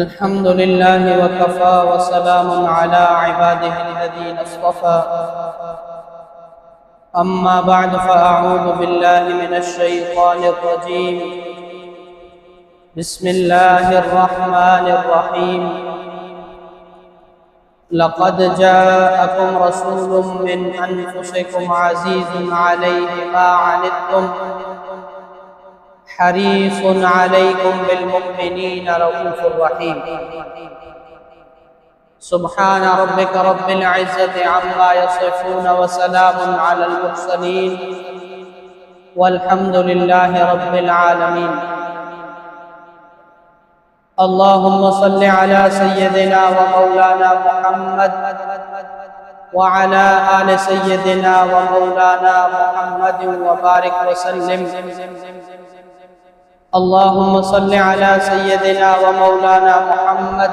الحمد لله وكفى وسلام على عباده الذين اصطفى أما بعد فأعوذ بالله من الشيطان الرجيم بسم الله الرحمن الرحيم لقد جاءكم رسول من أنفسكم عزيز عليه ما عنتم حريص عليكم بالمؤمنين رؤوف رحيم سبحان ربك رب العزة عما يصفون وسلام على المرسلين والحمد لله رب العالمين اللهم صل على سيدنا ومولانا محمد وعلى آل سيدنا ومولانا محمد وبارك وسلم اللهم صل على سيدنا ومولانا محمد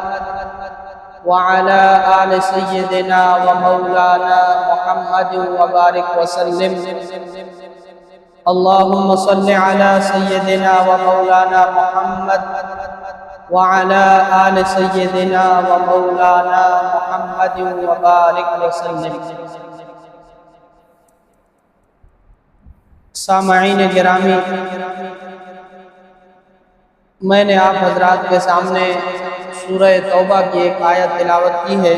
وعلى آل سيدنا ومولانا محمد وبارك وسلم اللهم صل على سيدنا ومولانا محمد وعلى آل سيدنا ومولانا محمد وبارك وسلم سامعین گرامی، میں نے آپ حضرات کے سامنے سورہ توبہ کی ایک آیت تلاوت کی ہے۔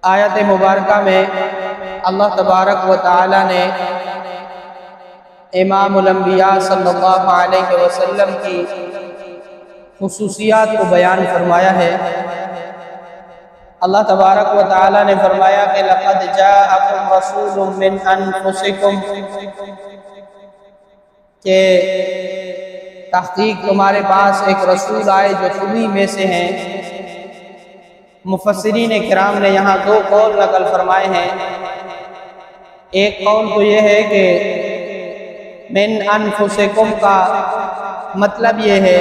آیت مبارکہ میں اللہ تبارک و تعالی نے امام الانبیاء صلی اللہ علیہ وسلم کی خصوصیات کو بیان فرمایا ہے۔ اللہ تبارک و تعالی نے فرمایا کہ لقد جاءکم رسول من انفسکم، کہ تحقیق تمہارے پاس ایک رسول آئے جو تمہیں میں سے ہیں۔ مفسرین کرام نے یہاں دو قول نقل فرمائے ہیں۔ ایک قول تو یہ ہے کہ من انفسکم کا مطلب یہ ہے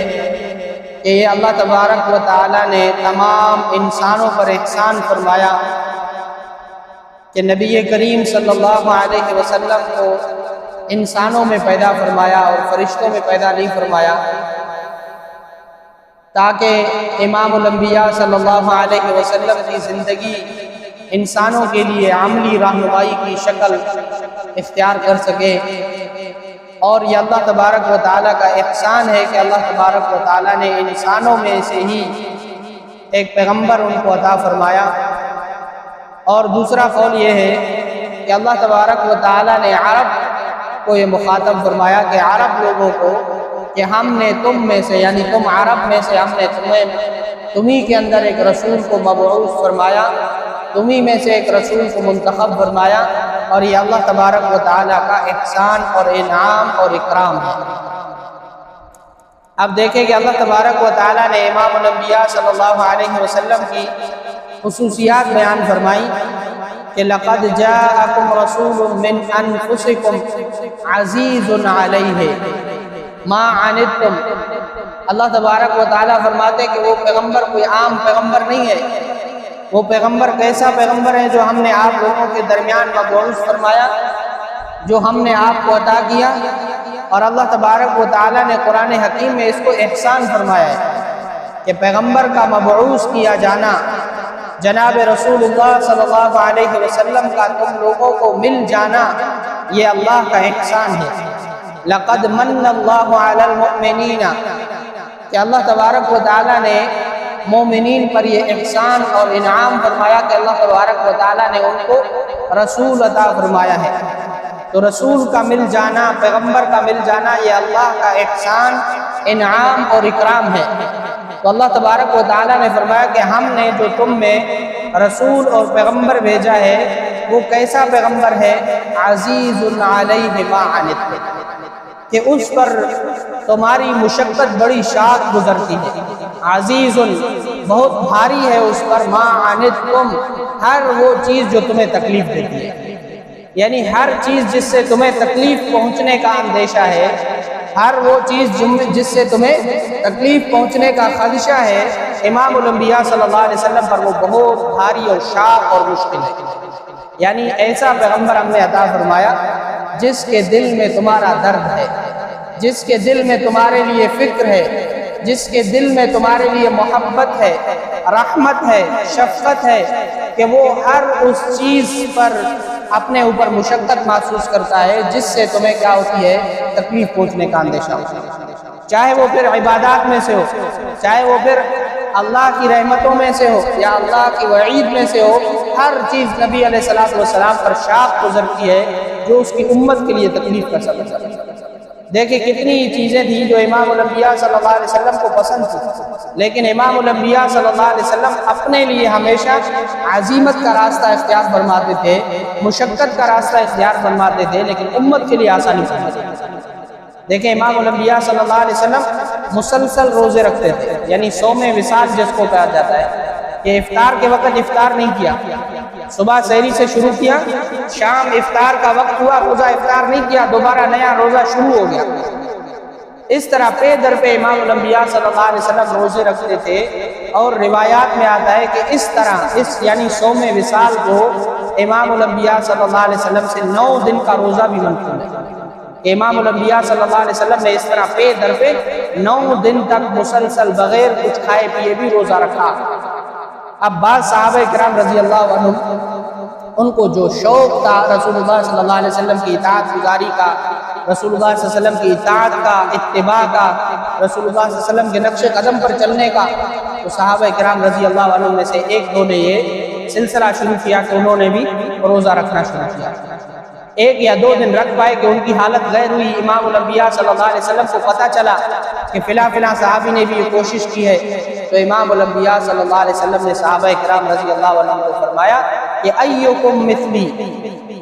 کہ یہ اللہ تبارک و تعالی نے تمام انسانوں پر احسان فرمایا کہ نبی کریم صلی اللہ علیہ وسلم کو انسانوں میں پیدا فرمایا اور فرشتوں میں پیدا نہیں فرمایا، تاکہ امام الانبیاء صلی اللہ علیہ وسلم کی زندگی انسانوں کے لیے عملی رہنمائی کی شکل اختیار کر سکے۔ اور یہ اللہ تبارک و تعالیٰ کا احسان ہے کہ اللہ تبارک و تعالیٰ نے انسانوں میں سے ہی ایک پیغمبر ان کو عطا فرمایا۔ اور دوسرا قول یہ ہے کہ اللہ تبارک و تعالیٰ نے عرب کو یہ مخاطب فرمایا کہ عرب لوگوں کو کہ ہم نے تم میں سے، یعنی تم عرب میں سے، ہم نے تمہیں کے اندر ایک رسول کو مبعوث فرمایا، تمہیں میں سے ایک رسول کو منتخب فرمایا، اور یہ اللہ تبارک و تعالیٰ کا احسان اور انعام اور اکرام ہے۔ اب دیکھیں کہ اللہ تبارک و تعالیٰ نے امام الانبیاء صلی اللہ علیہ وسلم کی خصوصیات بیان فرمائی کہ لقد جاءکم رسول من انفسکم عزیز علیہ ما عنتم۔ اللہ تبارک و تعالیٰ فرماتے کہ وہ پیغمبر کوئی عام پیغمبر نہیں ہے، وہ پیغمبر کیسا پیغمبر ہے جو ہم نے آپ لوگوں کے درمیان مبعوث فرمایا، جو ہم نے آپ کو عطا کیا۔ اور اللہ تبارک و تعالیٰ نے قرآن حکیم میں اس کو احسان فرمایا ہے کہ پیغمبر کا مبعوث کیا جانا، جناب رسول اللہ صلی اللہ علیہ وسلم کا تم لوگوں کو مل جانا، یہ اللہ کا احسان ہے۔ لقد من اللہ علی المؤمنین، کہ اللہ تبارک و تعالیٰ نے مومنین پر یہ احسان اور انعام فرمایا کہ اللہ تبارک و تعالیٰ نے ان کو رسول عطا فرمایا ہے۔ تو رسول کا مل جانا، پیغمبر کا مل جانا، یہ اللہ کا احسان، انعام اور اکرام ہے۔ تو اللہ تبارک و تعالیٰ نے فرمایا کہ ہم نے جو تم میں رسول اور پیغمبر بھیجا ہے وہ کیسا پیغمبر ہے؟ عزیز علیہ ما عنتم، کہ اس پر تمہاری مشقت بڑی شاق گزرتی ہے۔ عزیز بہت بھاری ہے اس پر، ما عنتم ہر وہ چیز جو تمہیں تکلیف دیتی ہے، یعنی ہر چیز جس سے تمہیں تکلیف پہنچنے کا اندیشہ ہے، ہر وہ چیز جس سے تمہیں تکلیف پہنچنے کا خدشہ ہے، امام الانبیاء صلی اللہ علیہ وسلم پر وہ بہت بھاری اور شاق اور مشکل ہے۔ یعنی ایسا پیغمبر ہم نے عطا فرمایا جس کے دل میں تمہارا درد ہے، جس کے دل میں تمہارے لیے فکر ہے، جس کے دل میں تمہارے لیے محبت ہے، رحمت ہے، شفقت ہے، کہ وہ ہر اس چیز پر اپنے اوپر مشقت محسوس کرتا ہے جس سے تمہیں کیا ہوتی ہے، تکلیف پہنچنے کا اندیشہ ہوتا ہے، چاہے وہ پھر عبادات میں سے ہو، چاہے وہ پھر اللہ کی رحمتوں میں سے ہو یا اللہ کی وعید میں سے ہو، ہر چیز نبی علیہ السلام پر شاق گزرتی ہے جو اس کی امت کے لیے تکلیف کا سبب ہے۔ دیکھیں کتنی چیزیں تھیں جو امام الانبیاء صلی اللہ علیہ وسلم کو پسند تھی، لیکن امام الانبیاء صلی اللہ علیہ وسلم اپنے لیے ہمیشہ عزیمت کا راستہ اختیار فرماتے تھے، مشقت کا راستہ اختیار فرماتے تھے، لیکن امت کے لیے آسانی فرماتے تھے۔ دیکھیں امام الانبیاء صلی اللہ علیہ وسلم مسلسل روزے رکھتے تھے، یعنی صوم وصال جس کو کہا جاتا ہے، کہ افطار کے وقت افطار نہیں کیا، صبح سحری سے شروع کیا، شام افطار کا وقت ہوا، روزہ افطار نہیں کیا، دوبارہ نیا روزہ شروع ہو گیا۔ اس طرح پہ در پہ امام الانبیاء صلی اللہ علیہ وسلم روزے رکھتے تھے، اور روایات میں آتا ہے کہ اس طرح یعنی صوم وصال کو امام الانبیاء صلی اللہ علیہ وسلم سے 9 دن کا روزہ بھی منقول ہے، کہ امام الانبیاء صلی اللہ علیہ وسلم نے اس طرح پہ در پہ 9 دن تک مسلسل بغیر کچھ کھائے پیے بھی روزہ رکھا۔ اب بعض صحابہ کرام رضی اللہ عنہم ان کو جو شوق تھا رسول اللہ صلی اللہ علیہ وسلم کی اطاعت گزاری کا، رسول اللہ صلی اللہ علیہ وسلم کی اطاعت کا، اتباع کا، رسول اللہ صلی اللہ علیہ وسلم کے نقش قدم پر چلنے کا، تو صحابہ کرام رضی اللہ عنہم میں سے ایک دو نے یہ سلسلہ شروع کیا کہ انہوں نے بھی روزہ رکھنا شروع کیا۔ 1 یا 2 دن رکھ پائے کہ ان کی حالت غیر ہوئی، امام الانبیاء صلی اللہ علیہ وسلم کو پتہ چلا کہ فلاں صحابی نے بھی یہ کوشش کی ہے، تو امام الانبیاء صلی اللہ علیہ وسلم نے صحابہ کرام رضی اللہ عنہم کو فرمایا کہ ایکم مثلی،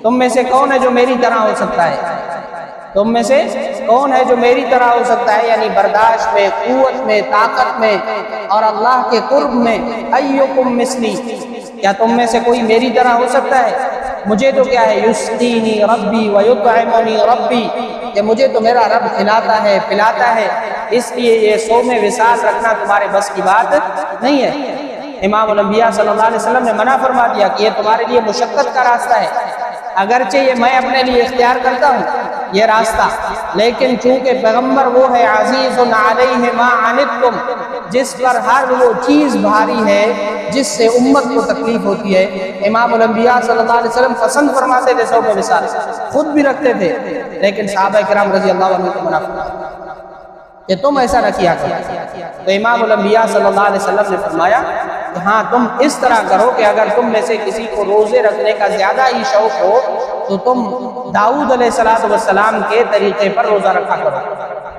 تم میں سے کون ہے جو میری طرح ہو سکتا ہے، تم میں سے کون ہے جو میری طرح ہو سکتا ہے، یعنی برداشت میں، قوت میں، طاقت میں اور اللہ کے قرب میں۔ ایکم مثلی، کیا تم میں سے کوئی میری طرح ہو سکتا ہے؟ مجھے تو کیا ہے، یسقینی ربی ویطعمنی ربی، کہ مجھے تو میرا رب کھلاتا ہے پلاتا ہے، اس لیے یہ صوم وصال رکھنا تمہارے بس کی بات نہیں ہے۔ امام الانبیاء صلی اللہ علیہ وسلم نے منع فرما دیا کہ یہ تمہارے لیے مشقت کا راستہ ہے، اگرچہ یہ میں اپنے لیے اختیار کرتا ہوں یہ راستہ، لیکن چونکہ پیغمبر وہ ہے عزیز علیہ ما عنتم، جس پر ہر وہ چیز بھاری ہے جس سے امت کو تکلیف ہوتی ہے۔ امام الانبیاء صلی اللہ علیہ وسلم پسند فرماتے تھے صوم وصال، خود بھی رکھتے تھے، لیکن صحابہ کرام رضی اللہ عنہ کو منع فرمایا کہ تم ایسا نہ کیا کرو۔ تو امام الانبیاء صلی اللہ علیہ وسلم نے فرمایا کہ ہاں تم اس طرح کرو کہ اگر تم میں سے کسی کو روزے رکھنے کا زیادہ ہی شوق ہو تو تم داؤد علیہ السلام کے طریقے پر روزہ رکھا کرو۔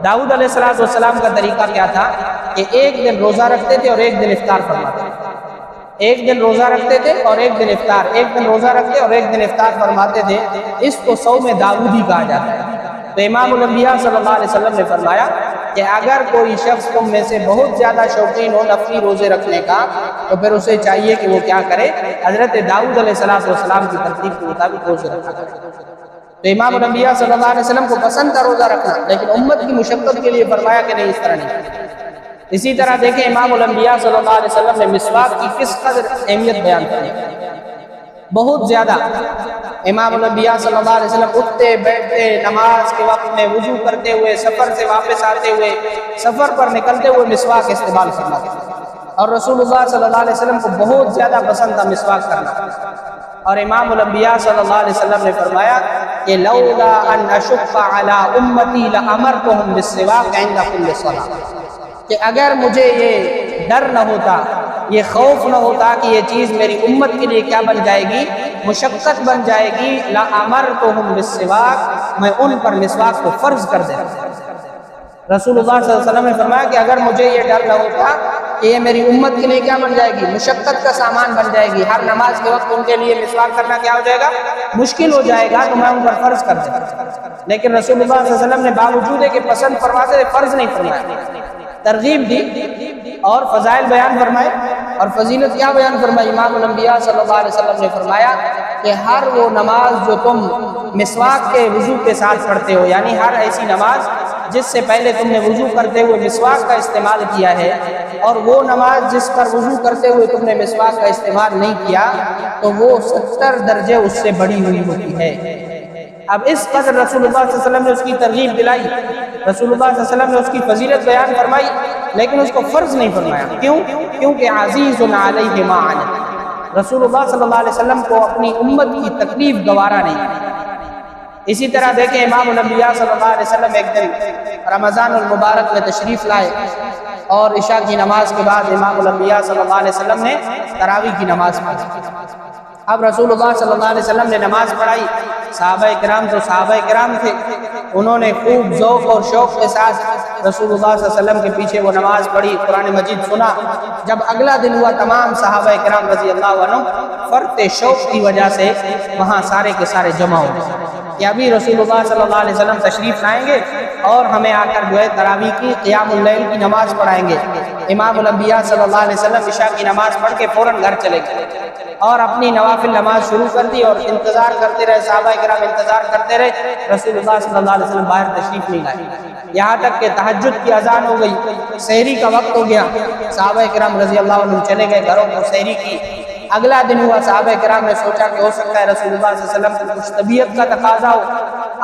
داؤد علیہ السلام کا طریقہ کیا تھا کہ 1 دن روزہ رکھتے تھے اور 1 دن افطار فرماتے تھے، 1 دن روزہ رکھتے تھے اور 1 دن افطار، 1 دن روزہ رکھتے اور 1 دن افطار فرماتے تھے، اس کو صوم داؤدی کہا جاتا ہے۔ تو امام الانبیاء صلی اللہ علیہ وسلم نے فرمایا کہ اگر کوئی شخص تم میں سے بہت زیادہ شوقین ہو نفلی روزے رکھنے کا تو پھر اسے چاہیے کہ وہ کیا کرے، حضرت داؤد علیہ السلام کی ترتیب کے مطابق روزے رکھا کرے۔ تو امام الانبیاء صلی اللہ علیہ وسلم کو پسند تھا روزہ رکھنا، لیکن امت کی مشقت کے لیے فرمایا کہ نہیں، اس طرح نہیں۔ اسی طرح دیکھیں امام الانبیاء صلی اللہ علیہ وسلم نے مسواک کی کس قدر اہمیت بیان کی، بہت زیادہ۔ امام الانبیاء صلی اللہ علیہ وسلم اٹھتے بیٹھتے نماز کے وقت میں، وضو کرتے ہوئے، سفر سے واپس آتے ہوئے، سفر پر نکلتے ہوئے مسواک استعمال فرماتے تھے، اور رسول اللہ صلی اللہ علیہ وسلم کو بہت زیادہ پسند تھا مسواک کرنا۔ اور امام الانبیاء صلی اللہ علیہ وسلم نے فرمایا کہ لولا ان اشق علی امتی لامرتهم بالسواک عند كل صلاۃ، کہ اگر مجھے یہ ڈر نہ ہوتا، یہ خوف نہ ہوتا کہ یہ چیز میری امت کے لیے کیا بن جائے گی، مشقت بن جائے گی، لامرتهم بالسواک، میں ان پر مسواک کو فرض کر دیتا۔ رسول اللہ صلی اللہ علیہ وسلم نے فرمایا کہ اگر مجھے یہ ڈر نہ ہوتا کہ یہ میری امت کے لیے کیا بن جائے گی، مشقت کا سامان بن جائے گی، ہر نماز کے وقت ان کے لیے مسواک کرنا کیا ہو جائے گا، مشکل ہو جائے گا، تو میں ان پر فرض کر دیتا۔ لیکن رسول اللہ صلی اللہ علیہ وسلم نے باوجود ہے کہ پسند فرماتے تھے، فرض نہیں فرمایا، ترغیب دی اور فضائل بیان فرمائے، اور فضیلت کیا بیان فرمائی؟ امام الانبیاء صلی اللہ علیہ وسلم نے فرمایا کہ ہر وہ نماز جو تم مسواک کے وضو کے ساتھ پڑھتے ہو، یعنی ہر ایسی نماز جس سے پہلے تم نے وضو کرتے ہوئے مسواک کا استعمال کیا ہے، اور وہ نماز جس پر وضو کرتے ہوئے تم نے مسواک کا استعمال نہیں کیا، تو وہ 70 درجے اس سے بڑی ہوئی ہوتی ہے۔ اب اس قدر رسول اللہ صلی اللہ علیہ وسلم نے اس کی ترغیب دلائی، رسول اللہ صلی اللہ علیہ وسلم نے اس کی فضیلت بیان فرمائی، لیکن اس کو فرض نہیں فرمایا. کیوں؟ کیونکہ عزیز علیہ ما عنت، رسول اللہ صلی اللہ علیہ وسلم کو اپنی امت کی تکلیف گوارا نہیں. اسی طرح دیکھیں امام الانبیاء صلی اللہ علیہ وسلم ایک دن رمضان المبارک میں تشریف لائے اور عشاء کی نماز کے بعد امام الانبیاء صلی اللہ علیہ وسلم نے تراویح کی نماز پڑھی. اب رسول اللہ صلی اللہ علیہ وسلم نے نماز پڑھائی. صحابہ کرام تو صحابہ کرام تھے، انہوں نے خوب ذوق اور شوق کے ساتھ رسول اللہ صلی اللہ علیہ وسلم کے پیچھے وہ نماز پڑھی، قرآن مجید سنا. جب اگلا دن ہوا تمام صحابہ کرام رضی اللہ عنہ فرط شوق کی وجہ سے وہاں سارے کے سارے جمع ہو گئے کہ ابھی رسول اللہ صلی اللہ علیہ وسلم تشریف لائیں گے اور ہمیں آ کر جو ہے تراویح کی قیام اللیل کی نماز پڑھائیں گے. امام الانبیاء صلی اللہ علیہ وسلم عشاء کی نماز پڑھ کے فوراً گھر چلے گئے اور اپنی نوافل نماز شروع کر دی اور انتظار کرتے رہے. صحابہ کرام انتظار کرتے رہے، رسول اللہ صلی اللہ علیہ وسلم باہر تشریف نہیں لائے. یہاں تک کہ تہجد کی اذان ہو گئی، سحری کا وقت ہو گیا. صحابہ کرام رضی اللہ عنہ چلے گئے گھروں کو سحری کی. اگلا دن ہوا، صحابہ کرام نے سوچا کہ ہو سکتا ہے رسول اللہ صلی اللہ علیہ وسلم کو کچھ طبیعت کا تقاضا ہو،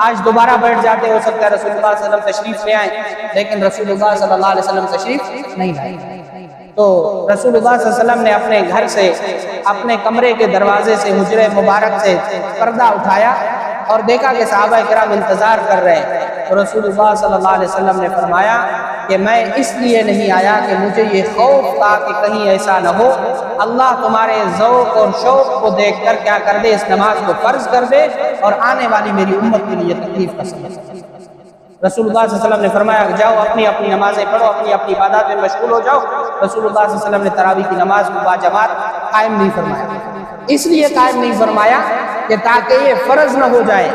آج دوبارہ بیٹھ جاتے، ہو سکتا ہے رسول اللہ صلی اللہ علیہ وسلم تشریف لے آئیں. لیکن رسول اللہ صلی اللہ علیہ وسلم تشریف نہیں لائے. تو رسول اللہ صلی اللہ علیہ وسلم نے اپنے گھر سے، اپنے کمرے کے دروازے سے، حجرے مبارک سے پردہ اٹھایا اور دیکھا کہ صحابہ کرام انتظار کر رہے ہیں. تو رسول اللہ صلی اللہ علیہ وسلم نے فرمایا کہ میں اس لیے نہیں آیا کہ مجھے یہ خوف تھا کہ کہیں ایسا نہ ہو اللہ تمہارے ذوق اور شوق کو دیکھ کر کیا کر دے، اس نماز کو فرض کر دے اور آنے والی میری امت کے لیے تکلیف کا سبب. رسول اللہ صلی اللہ علیہ وسلم نے فرمایا کہ جاؤ اپنی اپنی نمازیں پڑھو، اپنی اپنی عبادات میں مشغول ہو جاؤ. رسول اللہ صلی اللہ علیہ وسلم نے تراویح کی نماز کو باجماعت قائم نہیں فرمایا. اس لیے قائم نہیں فرمایا کہ تاکہ یہ فرض نہ ہو جائے،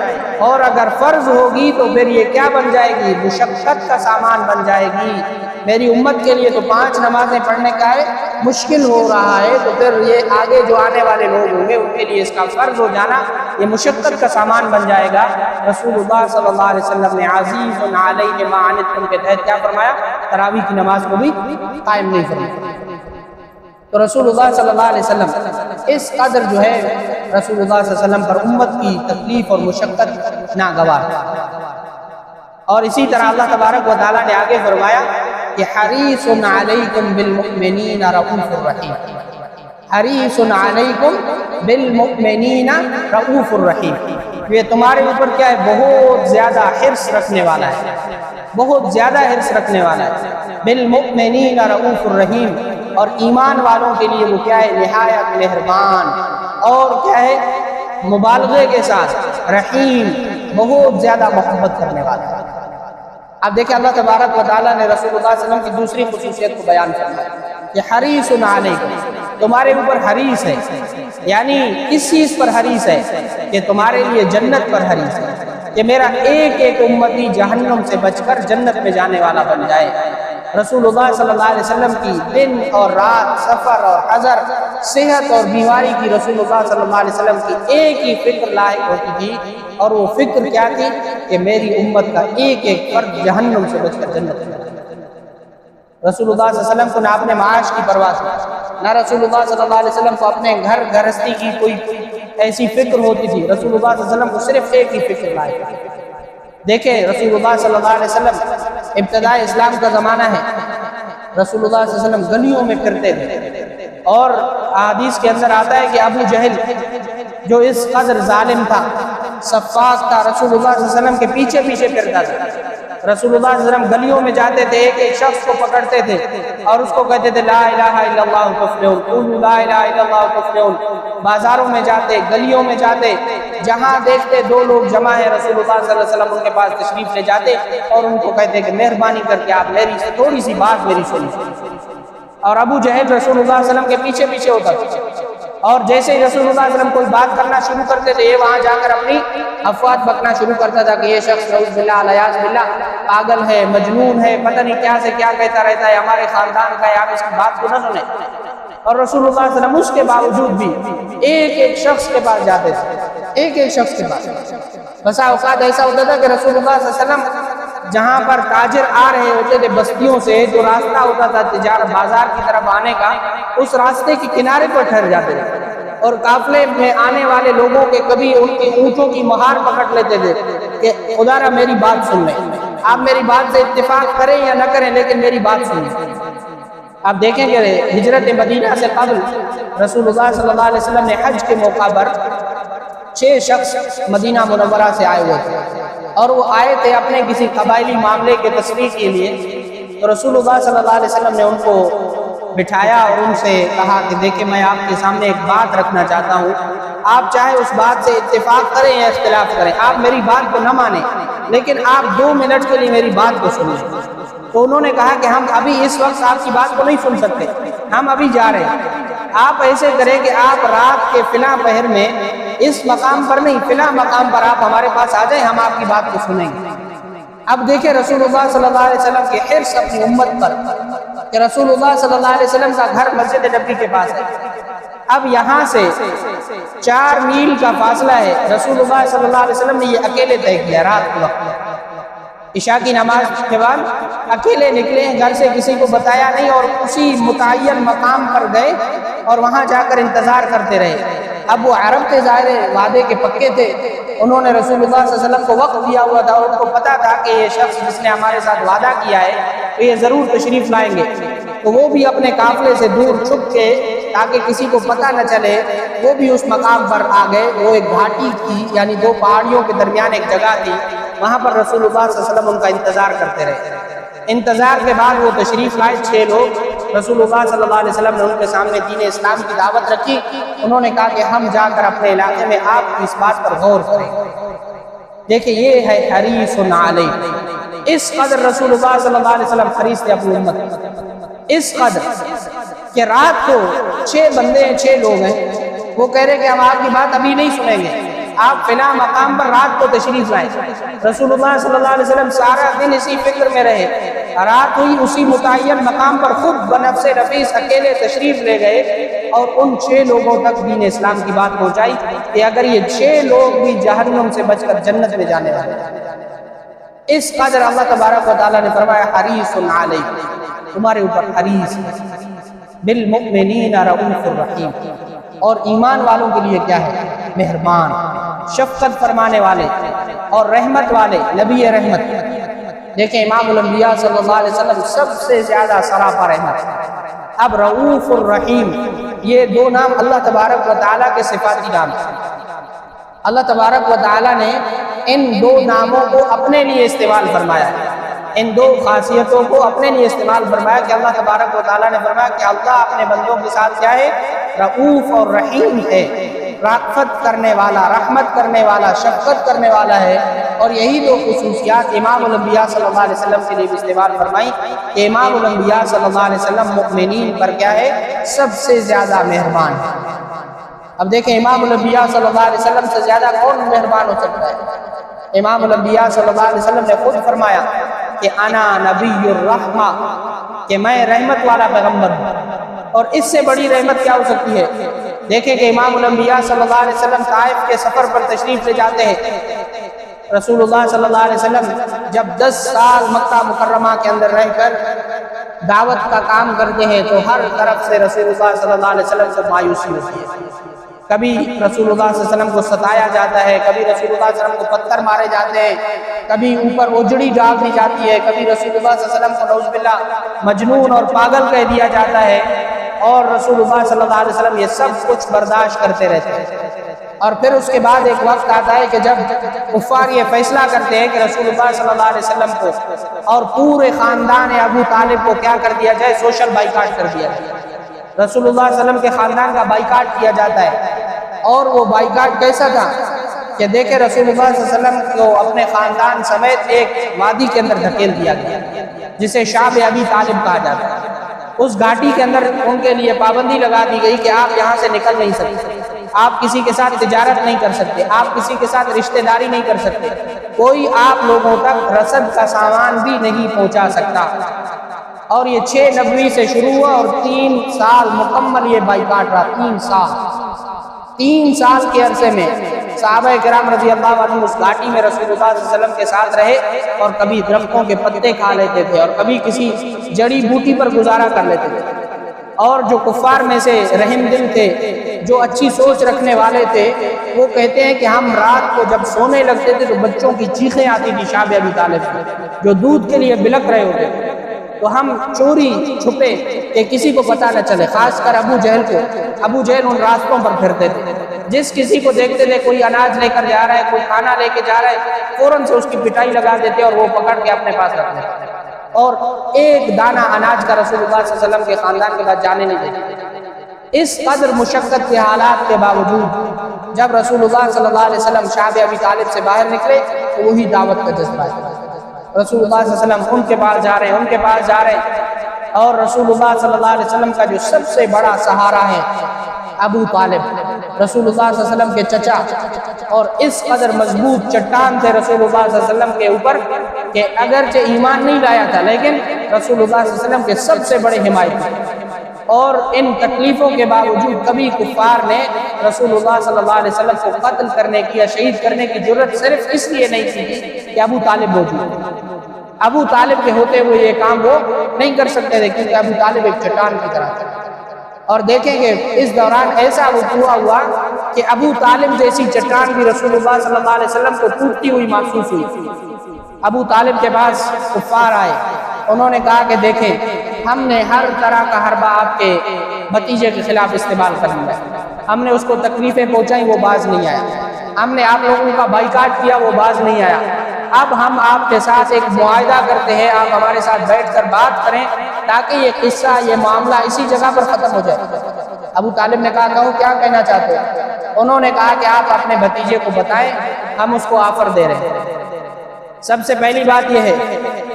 اور اگر فرض ہوگی تو پھر یہ کیا بن جائے گی؟ مشقت کا سامان بن جائے گی. میری امت کے لیے تو 5 نمازیں پڑھنے کا ہے مشکل ہو رہا ہے، تو پھر یہ آگے جو آنے والے لوگ ہوں گے ان کے لیے اس کا فرض ہو جانا یہ مشقت کا سامان بن جائے گا. رسول اللہ صلی اللہ علیہ وسلم نے عزیز علیہ ما عنتم کے تحت کیا فرمایا؟ تراویح کی نماز کو بھی قائم نہیں فرمایا. تو رسول اللہ صلی اللہ علیہ وسلم اس قدر جو ہے رسول اللہ صلی اللہ علیہ وسلم پر امت کی تکلیف اور مشقت ناگوار. اور اسی طرح اللہ تبارک و تعالیٰ نے آگے فرمایا کہ حریص علیکم بالمؤمنین رؤوف الرحیم. حریص علیکم بالمؤمنین رؤوف الرحیم، یہ تمہارے اوپر کیا ہے؟ بہت زیادہ حرص رکھنے والا ہے، بہت زیادہ حرص رکھنے والا ہے. بالمؤمنین رؤوف الرحیم، اور ایمان والوں کے لیے وہ کیا ہے؟ نہایت مہربان، اور کیا ہے؟ مبالغے کے ساتھ رحیم، بہت زیادہ محبت کرنے والا ہے. اب دیکھیں اللہ تبارک و تعالیٰ نے رسول اللہ صلی اللہ علیہ وسلم کی دوسری خصوصیت کو بیان کرنا ہے کہ حریص علیکم، تمہارے اوپر حریص ہے. یعنی کس چیز پر حریص ہے؟ کہ تمہارے لیے جنت پر حریص ہے، کہ میرا ایک ایک امتی جہنم سے بچ کر جنت میں جانے والا بن جائے. رسول اللہ صلی اللہ علیہ وسلم کی دن اور رات، سفر اور حضر، صحت اور بیماری کی رسول اللہ صلی اللہ علیہ وسلم کی ایک ہی فکر لاحق ہوتی تھی، اور وہ فکر کیا تھی؟ کہ میری امت کا ایک ایک فرد جہنم سے بچ کر جنت میں جائے. رسول اللہ صلی اللہ علیہ وسلم کو نہ اپنے معاش کی پرواہ تھی، نہ رسول اللہ صلی اللہ علیہ وسلم کو اپنے گھر گھرستی کی کوئی ایسی فکر ہوتی تھی. رسول اللہ صلی اللہ علیہ وسلم کو صرف ایک ہی فکر لاحق تھی. دیکھیں رسول اللہ صلی اللہ علیہ وسلم ابتدائی اسلام کا زمانہ ہے، رسول اللہ صلی اللہ علیہ وسلم گلیوں میں پھرتے تھے، اور احادیث کے اندر آتا ہے کہ ابو جہل جو اس قدر ظالم تھا، سفاک تھا، رسول اللہ صلی اللہ علیہ وسلم کے پیچھے پیچھے پھرتا تھا. رسول اللہ صلی اللہ علیہ وسلم گلیوں میں جاتے تھے، ایک ایک شخص کو پکڑتے تھے اور اس کو کہتے تھے لا الہ الا اللہ تفلحون، قولوا لا الہ الا اللہ تفلحون. بازاروں میں جاتے، گلیوں میں جاتے، جہاں دیکھتے 2 لوگ جمع ہیں، رسول اللہ صلی اللہ علیہ وسلم ان کے پاس تشریف لے جاتے اور ان کو کہتے کہ مہربانی کر کے آپ میری سے تھوڑی سی بات میری سنیے. اور ابو جہل رسول اللہ صلی اللہ علیہ وسلم کے پیچھے پیچھے ہوتا تھا، اور جیسے ہی رسول اللہ علیہ وسلم کوئی بات کرنا شروع کرتے تھے، یہ وہاں جا کر اپنی افواہ بکنا شروع کرتا تھا کہ یہ شخص نعوذ باللہ علیاذ باللہ پاگل ہے، مجنون ہے، پتہ نہیں کیا سے کیا کہتا رہتا ہے، ہمارے خاندان کا ہے، آپ اس کی بات کو نہ سنیں. اور رسول اللہ صلی اللہ علیہ وسلم اس کے باوجود بھی ایک ایک شخص کے پاس جاتے تھے، ایک ایک شخص کے پاس. بسا اوقات ایسا ہوتا تھا کہ رسول اللہ صلی اللہ علیہ وسلم جہاں پر تاجر آ رہے ہوتے تھے بستیوں سے، جو راستہ ہوتا تھا تجارت بازار کی طرف آنے کا، اس راستے کے کنارے پر ٹھہر جاتے تھے اور قافلے میں آنے والے لوگوں کے کبھی ان کی اونٹوں کی مہار پکڑ لیتے تھے کہ خدا را میری بات سن لیں. آپ میری بات سے اتفاق کریں یا نہ کریں لیکن میری بات سنیں۔ آپ دیکھیں کہ ہجرت مدینہ سے قبل رسول اللہ صلی اللہ علیہ وسلم نے حج کے موقع پر 6 شخص مدینہ منورہ سے آئے ہوئے تھے، اور وہ آئے تھے اپنے کسی قبائلی معاملے کے تصریح کے لیے۔ تو رسول اللہ صلی اللہ علیہ وسلم نے ان کو بٹھایا اور ان سے کہا کہ دیکھیں میں آپ کے سامنے ایک بات رکھنا چاہتا ہوں، آپ چاہے اس بات سے اتفاق کریں یا اختلاف کریں، آپ میری بات کو نہ مانیں لیکن آپ 2 منٹ کے لیے میری بات کو سنیں۔ تو انہوں نے کہا کہ ہم ابھی اس وقت آپ کی بات کو نہیں سن سکتے، ہم ابھی جا رہے ہیں۔ آپ ایسے کریں کہ آپ رات کے فلاں پہر میں اس مقام پر نہیں، فلاں مقام پر آپ ہمارے پاس آ جائیں، ہم آپ کی بات کو سنیں گے۔ اب دیکھیں رسول اللہ صلی اللہ علیہ وسلم کی حرص اپنی امت پر کہ رسول اللہ صلی اللہ علیہ وسلم کا گھر مسجد نبوی کے پاس ہے۔ اب یہاں سے 4 میل کا فاصلہ ہے، رسول اللہ صلی اللہ علیہ وسلم نے یہ اکیلے طے کیا رات کے وقت، عشاء کی نماز کے بعد اکیلے نکلے، گھر سے کسی کو بتایا نہیں، اور اسی متعین مقام پر گئے اور وہاں جا کر انتظار کرتے رہے۔ اب وہ عرب تھے، ظاہر وعدے کے پکے تھے، انہوں نے رسول اللہ صلی اللہ علیہ وسلم کو وقت دیا ہوا تھا، اور ان کو پتا تھا کہ یہ شخص جس نے ہمارے ساتھ وعدہ کیا ہے تو یہ ضرور تشریف لائیں گے۔ تو وہ بھی اپنے قافلے سے دور چھپ کے تاکہ کسی کو پتہ نہ چلے، وہ بھی اس مقام پر آ گئے۔ وہ ایک گھاٹی تھی، یعنی 2 پہاڑیوں کے درمیان ایک جگہ تھی، وہاں پر رسول اللہ صلی اللہ علیہ وسلم ان کا انتظار کرتے رہے۔ انتظار کے بعد وہ تشریف لائے 6 لوگ، رسول اللہ صلی اللہ علیہ وسلم نے ان کے سامنے دین اسلام کی دعوت رکھی۔ انہوں نے کہا کہ ہم جا کر اپنے علاقے میں آپ کی اس بات پر غور کریں۔ دیکھیں یہ ہے حریص علیہ، اس قدر رسول اللہ صلی اللہ علیہ وسلم حریص تھے اپنی امت، اس قدر کہ رات کو 6 بندے ہیں، 6 لوگ ہیں، وہ کہہ رہے کہ ہم آپ کی بات ابھی نہیں سنیں گے، آپ فلاں مقام پر رات کو تشریف لائیں۔ رسول اللہ صلی اللہ علیہ وسلم سارا دن اسی فکر میں رہے، رات ہوئی اسی متعین مقام پر خود بنفس نفیس اکیلے تشریف لے گئے اور ان 6 لوگوں تک دین اسلام کی بات پہنچائی کہ اگر یہ 6 لوگ بھی جہنم سے بچ کر جنت میں جانے والے ہیں۔ اس قدر اللہ تبارک و تعالیٰ نے فرمایا حریص علیہ، تمہارے اوپر حریص، بالمؤمنین رؤوف الرحیم، اور ایمان والوں کے لیے کیا ہے؟ مہربان، شفقت فرمانے والے اور رحمت والے، نبی رحمت۔ دیکھیں امام الانبیاء صلی اللہ علیہ وسلم سب سے زیادہ سراپا رحمت۔ اب رؤوف الرحیم، یہ 2 نام اللہ تبارک و تعالیٰ کے صفاتی نام ہیں۔ اللہ تبارک و تعالیٰ نے ان 2 ناموں کو اپنے لیے استعمال فرمایا، ان 2 خاصیتوں کو اپنے لیے استعمال فرمایا کہ اللہ تبارک و تعالیٰ نے فرمایا کہ اللہ اپنے بندوں کے ساتھ کیا ہے؟ رؤوف اور رحیم ہے، رأفت کرنے والا، رحمت کرنے والا، شفقت کرنے والا ہے۔ اور یہی 2 خصوصیات امام الانبیاء صلی اللہ علیہ وسلم کے لیے بھی استعمال فرمائی کہ امام الانبیاء صلی اللہ علیہ وسلم مؤمنین پر کیا ہے؟ سب سے زیادہ مہربان ہے۔ اب دیکھیں امام الانبیاء صلی اللہ علیہ وسلم سے زیادہ کون مہربان ہو سکتا ہے؟ امام الانبیاء صلی اللہ علیہ وسلم نے خود فرمایا کہ انا نبی الرحمہ، کہ میں رحمت والا پیغمبر ہوں، اور اس سے بڑی رحمت کیا ہو سکتی ہے؟ دیکھیں کہ امام الانبیاء صلی اللہ علیہ وسلم طائف کے سفر پر تشریف لے جاتے ہیں۔ رسول اللہ صلی اللہ علیہ وسلم جب 10 سال مکہ مکرمہ کے اندر رہ کر دعوت کا کام کرتے ہیں تو ہر طرف سے رسول اللہ صلی اللہ علیہ وسلم کو مایوسی ہوتی ہے۔ کبھی رسول اللہ صلی اللہ علیہ وسلم کو ستایا جاتا ہے، کبھی رسول اللہ صلی اللہ علیہ وسلم کو پتھر مارے جاتے ہیں، کبھی اوپر اجڑی ڈال دی جاتی ہے، کبھی رسول اللہ صلی اللہ علیہ وسلم کو نعوذ باللہ مجنون اور پاگل کہہ دیا جاتا ہے، اور رسول اللہ صلی اللہ علیہ وسلم یہ سب کچھ برداشت کرتے رہتے ہیں۔ اور پھر اس کے بعد ایک وقت آتا ہے کہ جب کفار یہ فیصلہ کرتے ہیں کہ رسول اللہ صلی اللہ علیہ وسلم کو اور پورے خاندان ابو طالب کو کیا کر دیا جائے؟ سوشل بائیکاٹ کر دیا جائے۔ رسول اللہ صلی اللہ علیہ وسلم کے خاندان کا بائیکاٹ کیا جاتا ہے، اور وہ بائیکاٹ کیسا تھا کہ دیکھیں رسول اللہ صلی اللہ علیہ وسلم کو اپنے خاندان سمیت ایک وادی کے اندر دھکیل دیا گیا جسے شعب ابی طالب کہا جاتا ہے۔ اس گھاٹی کے اندر ان کے لیے پابندی لگا دی گئی کہ آپ یہاں سے نکل نہیں سکتے، آپ کسی کے ساتھ تجارت نہیں کر سکتے، آپ کسی کے ساتھ رشتہ داری نہیں کر سکتے، کوئی آپ لوگوں تک رسد کا سامان بھی نہیں پہنچا سکتا۔ اور یہ 6 نبوی سے شروع ہوا اور 3 سال مکمل یہ بائیکاٹ رہا۔ 3 سال کے عرصے میں صحابہ کرام رضی اللہ عنہ اس گھاٹی میں رسول اللہ صلی اللہ علیہ وسلم کے ساتھ رہے، اور کبھی درختوں کے پتے کھا لیتے تھے اور کبھی کسی جڑی بوٹی پر گزارا کر لیتے تھے۔ اور جو کفار میں سے رحم دل تھے، جو اچھی سوچ رکھنے والے تھے، وہ کہتے ہیں کہ ہم رات کو جب سونے لگتے تھے تو بچوں کی چیخیں آتی تھی شعب ابی طالب کی، جو دودھ کے لیے بلک رہے ہوتے تھے، تو ہم چوری چھپے کہ کسی کو پتہ نہ چلے، خاص کر ابو جہل کو۔ ابو جہل ان راستوں پر پھرتے تھے، جس کسی کو دیکھتے تھے کوئی اناج لے کر جا رہا ہے، کوئی کھانا لے کے جا رہا ہے، فوراً سے اس کی پٹائی لگا دیتے اور وہ پکڑ کے اپنے پاس رکھ لیتے، اور ایک دانہ اناج کا رسول اللہ صلی اللہ علیہ وسلم کے خاندان کے پاس جانے نہیں دیتے۔ اس قدر مشقت کے حالات کے باوجود جب رسول اللہ صلی اللہ علیہ وسلم شعب ابی طالب سے باہر نکلے تو وہی دعوت کا جذبہ ہے۔ رسول اللہ صلی اللہ علیہ وسلم ان کے پاس جا رہے ہیں، ان کے پاس جا رہے ہیں، اور رسول اللہ صلی اللہ علیہ وسلم کا جو سب سے بڑا سہارا ہے ابو طالب، رسول اللہ صلی اللہ علیہ وسلم کے چچا، اور اس قدر مضبوط چٹان تھے رسول اللہ صلی اللہ علیہ وسلم کے اوپر کہ اگرچہ ایمان نہیں لایا تھا لیکن رسول اللہ صلی اللہ علیہ وسلم کے سب سے بڑے حمایتی، اور ان تکلیفوں کے باوجود کبھی کفار نے رسول اللہ صلی اللہ علیہ وسلم کو قتل کرنے کی یا شہید کرنے کی جرت صرف اس لیے نہیں کی کہ ابو طالب موجود ہے۔ ابو طالب کے ہوتے ہوئے یہ کام وہ نہیں کر سکتے تھے، کیونکہ ابو طالب ایک چٹان کی طرح تھا۔ اور دیکھیں کہ اس دوران ایسا وقوع ہوا کہ ابو طالب جیسی چٹان بھی رسول اللہ صلی اللہ علیہ وسلم کو ٹوٹتی ہوئی محسوس ہوئی۔ ابو طالب کے پاس کفار آئے، انہوں نے کہا کہ دیکھیں ہم نے ہر طرح کا حربہ آپ کے بھتیجے کے خلاف استعمال کر لیا، ہم نے اس کو تکلیفیں پہنچائیں، وہ باز نہیں آیا، ہم نے آپ لوگوں کا بائیکاٹ کیا، وہ باز نہیں آیا، اب ہم آپ کے ساتھ ایک معاہدہ کرتے ہیں، آپ ہمارے ساتھ بیٹھ کر بات کریں تاکہ یہ قصہ، یہ معاملہ اسی جگہ پر ختم ہو جائے۔ ابو طالب نے کہا کہو کیا کہنا چاہتے ہیں؟ انہوں نے کہا کہ آپ اپنے بھتیجے کو بتائیں، ہم اس کو آفر دے رہے ہیں۔ سب سے پہلی بات یہ ہے